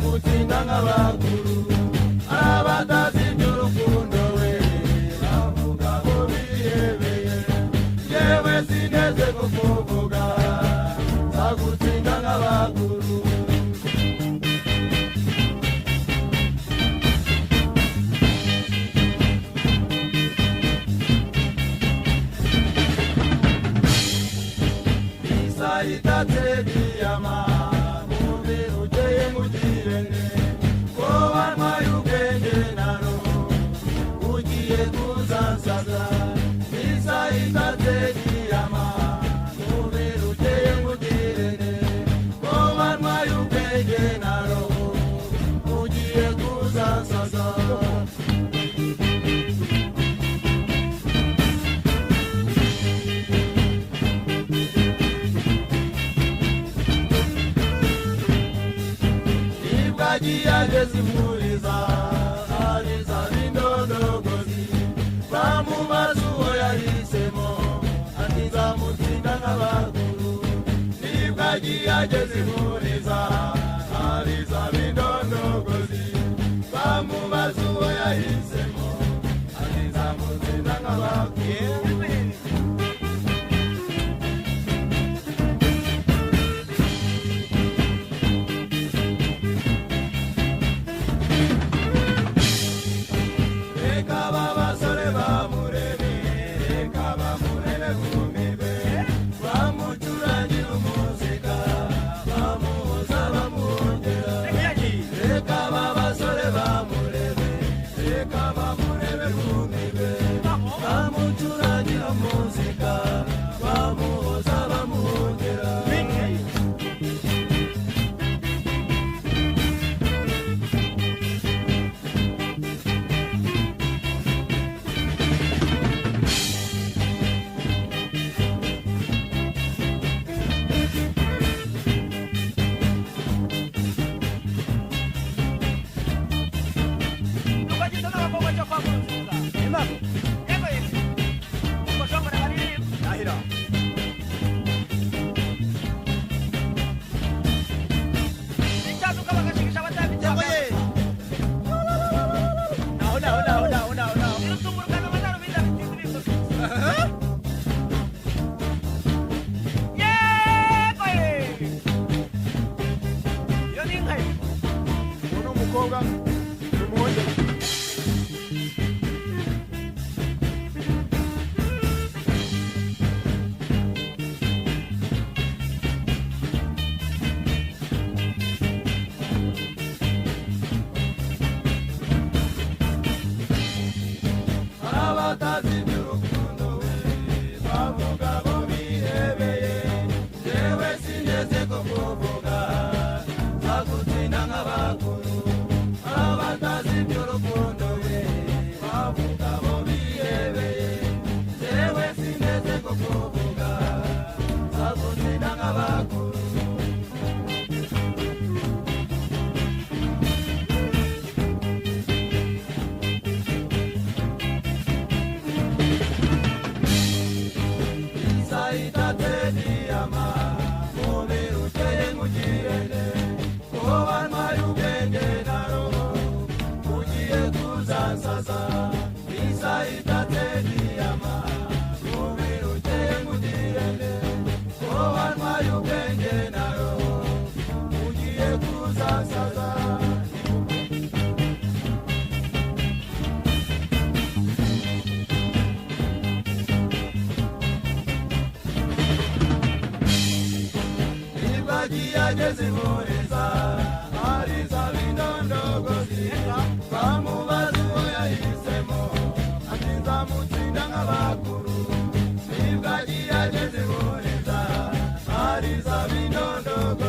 nzamutsinda nk'abakuru abatazi iby'urukundo we bavuga ko bihebeye yewe sineze kukuvuga nzagutsinda nk'abakuru itate diyama mubiri uteye nk'ugirene ko wanywaye ubwenge na roho ugiye kuzansaza isa itate diyama mubiri uteye nk'ugirene ko wanywaye ubwenge na roho ugiye kuzansaza agezimuriza ariza bindondogozi bamubaza uwo yahisemo ati nzamutsinda nk'abakuru nibwo agiye agezimuriza ariza bindondogozi bamubaza uwo yahisemo ati nzamutsinda nk'abakuru agezimuriza ariza bindondogozi bamubaza uwo yahisemo ati nzamutsinda nk'abakuru nibwo agiye agezimuriza ariza bindondogozi